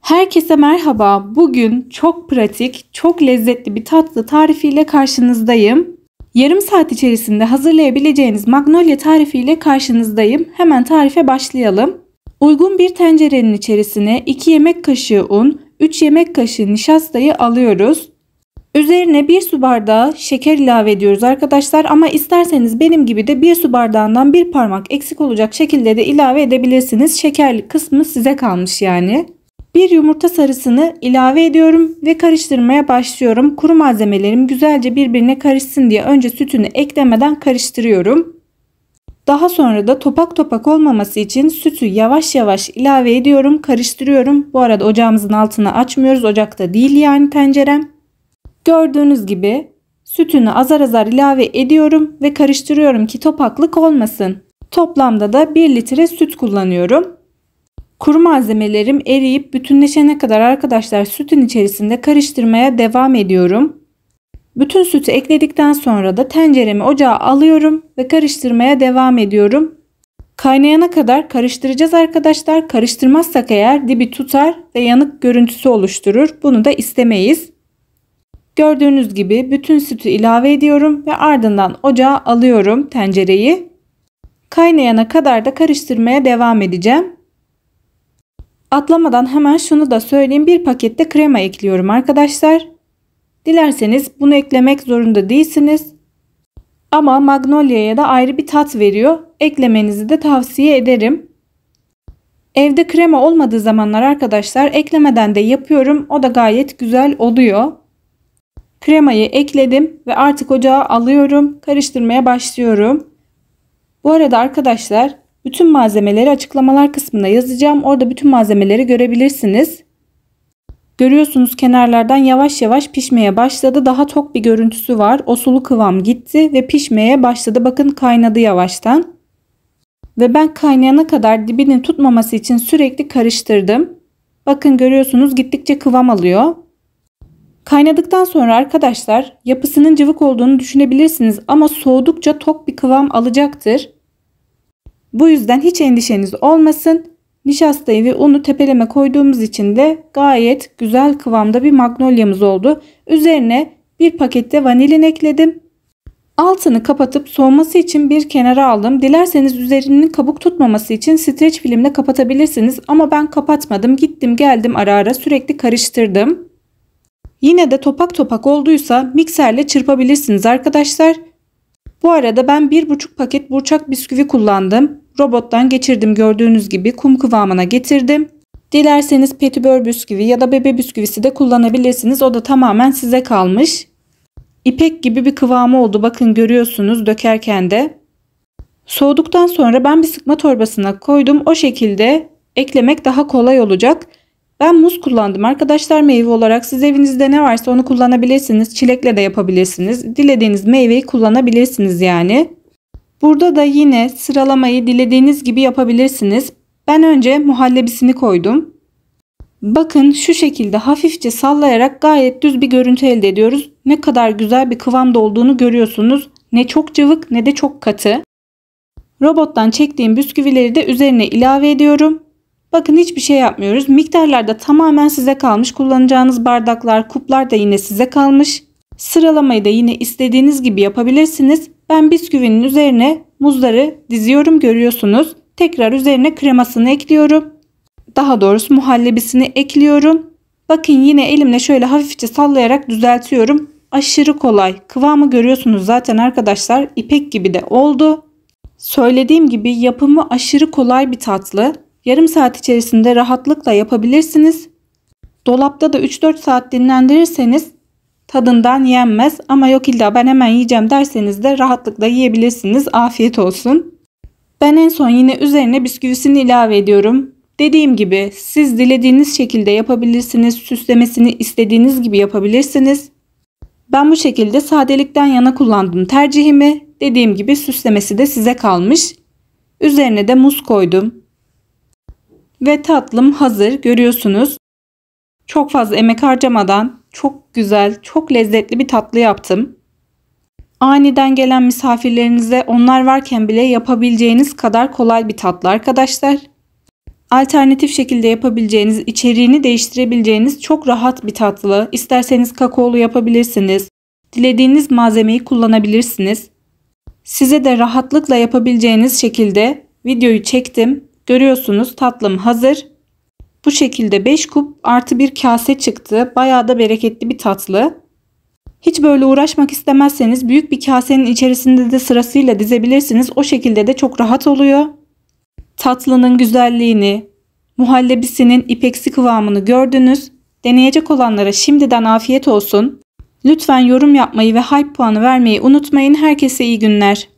Herkese merhaba. Bugün çok pratik, çok lezzetli bir tatlı tarifiyle karşınızdayım. Yarım saat içerisinde hazırlayabileceğiniz magnolia tarifiyle karşınızdayım. Hemen tarife başlayalım. Uygun bir tencerenin içerisine 2 yemek kaşığı un, 3 yemek kaşığı nişastayı alıyoruz. Üzerine 1 su bardağı şeker ilave ediyoruz arkadaşlar, ama isterseniz benim gibi de 1 su bardağından bir parmak eksik olacak şekilde de ilave edebilirsiniz. Şekerli kısmı size kalmış yani. Bir yumurta sarısını ilave ediyorum ve karıştırmaya başlıyorum. Kuru malzemelerim güzelce birbirine karışsın diye önce sütünü eklemeden karıştırıyorum. Daha sonra da topak topak olmaması için sütü yavaş yavaş ilave ediyorum, karıştırıyorum. Bu arada ocağımızın altını açmıyoruz. Ocakta değil yani tencerem. Gördüğünüz gibi sütünü azar azar ilave ediyorum ve karıştırıyorum ki topaklık olmasın. Toplamda da 1 litre süt kullanıyorum. Kuru malzemelerim eriyip bütünleşene kadar arkadaşlar sütün içerisinde karıştırmaya devam ediyorum. Bütün sütü ekledikten sonra da tenceremi ocağa alıyorum ve karıştırmaya devam ediyorum. Kaynayana kadar karıştıracağız arkadaşlar. Karıştırmazsak eğer dibi tutar ve yanık görüntüsü oluşturur. Bunu da istemeyiz. Gördüğünüz gibi bütün sütü ilave ediyorum ve ardından ocağa alıyorum tencereyi. Kaynayana kadar da karıştırmaya devam edeceğim. Atlamadan hemen şunu da söyleyeyim. Bir pakette krema ekliyorum arkadaşlar. Dilerseniz bunu eklemek zorunda değilsiniz. Ama Magnolia'ya da ayrı bir tat veriyor. Eklemenizi de tavsiye ederim. Evde krema olmadığı zamanlar arkadaşlar eklemeden de yapıyorum. O da gayet güzel oluyor. Kremayı ekledim ve artık ocağa alıyorum. Karıştırmaya başlıyorum. Bu arada arkadaşlar bütün malzemeleri açıklamalar kısmına yazacağım. Orada bütün malzemeleri görebilirsiniz. Görüyorsunuz kenarlardan yavaş yavaş pişmeye başladı. Daha tok bir görüntüsü var. O sulu kıvam gitti ve pişmeye başladı. Bakın kaynadı yavaştan. Ve ben kaynayana kadar dibinin tutmaması için sürekli karıştırdım. Bakın görüyorsunuz gittikçe kıvam alıyor. Kaynadıktan sonra arkadaşlar yapısının cıvık olduğunu düşünebilirsiniz ama soğudukça tok bir kıvam alacaktır. Bu yüzden hiç endişeniz olmasın. Nişastayı ve unu tepeleme koyduğumuz için de gayet güzel kıvamda bir magnolia'mız oldu. Üzerine bir pakette vanilin ekledim. Altını kapatıp soğuması için bir kenara aldım. Dilerseniz üzerinin kabuk tutmaması için streç filmle kapatabilirsiniz. Ama ben kapatmadım. Gittim geldim ara ara sürekli karıştırdım. Yine de topak topak olduysa mikserle çırpabilirsiniz arkadaşlar. Bu arada ben 1,5 paket burçak bisküvi kullandım. Robottan geçirdim, gördüğünüz gibi kum kıvamına getirdim. Dilerseniz petibör bisküvi ya da bebe bisküvisi de kullanabilirsiniz. O da tamamen size kalmış. İpek gibi bir kıvamı oldu. Bakın görüyorsunuz dökerken de. Soğuduktan sonra ben bir sıkma torbasına koydum. O şekilde eklemek daha kolay olacak. Ben muz kullandım arkadaşlar meyve olarak. Siz evinizde ne varsa onu kullanabilirsiniz. Çilekle de yapabilirsiniz. Dilediğiniz meyveyi kullanabilirsiniz yani. Burada da yine sıralamayı dilediğiniz gibi yapabilirsiniz. Ben önce muhallebisini koydum. Bakın şu şekilde hafifçe sallayarak gayet düz bir görüntü elde ediyoruz. Ne kadar güzel bir kıvamda olduğunu görüyorsunuz. Ne çok cıvık ne de çok katı. Robottan çektiğim bisküvileri de üzerine ilave ediyorum. Bakın hiçbir şey yapmıyoruz. Miktarlar da tamamen size kalmış. Kullanacağınız bardaklar, kuplar da yine size kalmış. Sıralamayı da yine istediğiniz gibi yapabilirsiniz. Ben bisküvinin üzerine muzları diziyorum, görüyorsunuz. Tekrar üzerine kremasını ekliyorum. Daha doğrusu muhallebisini ekliyorum. Bakın yine elimle şöyle hafifçe sallayarak düzeltiyorum. Aşırı kolay. Kıvamı görüyorsunuz zaten arkadaşlar. İpek gibi de oldu. Söylediğim gibi yapımı aşırı kolay bir tatlı. Yarım saat içerisinde rahatlıkla yapabilirsiniz. Dolapta da 3-4 saat dinlendirirseniz tadından yenmez. Ama yok illa ben hemen yiyeceğim derseniz de rahatlıkla yiyebilirsiniz. Afiyet olsun. Ben en son yine üzerine bisküvisini ilave ediyorum. Dediğim gibi siz dilediğiniz şekilde yapabilirsiniz. Süslemesini istediğiniz gibi yapabilirsiniz. Ben bu şekilde sadelikten yana kullandım tercihimi. Dediğim gibi süslemesi de size kalmış. Üzerine de muz koydum. Ve tatlım hazır, görüyorsunuz. Çok fazla emek harcamadan çok güzel, çok lezzetli bir tatlı yaptım. Aniden gelen misafirlerinize onlar varken bile yapabileceğiniz kadar kolay bir tatlı arkadaşlar. Alternatif şekilde yapabileceğiniz, içeriğini değiştirebileceğiniz çok rahat bir tatlı. İsterseniz kakaolu yapabilirsiniz. Dilediğiniz malzemeyi kullanabilirsiniz. Size de rahatlıkla yapabileceğiniz şekilde videoyu çektim. Görüyorsunuz, tatlım hazır. Bu şekilde 5 kup artı bir kase çıktı. Bayağı da bereketli bir tatlı. Hiç böyle uğraşmak istemezseniz büyük bir kasenin içerisinde de sırasıyla dizebilirsiniz. O şekilde de çok rahat oluyor. Tatlının güzelliğini, muhallebisinin ipeksi kıvamını gördünüz. Deneyecek olanlara şimdiden afiyet olsun. Lütfen yorum yapmayı ve hype puanı vermeyi unutmayın. Herkese iyi günler.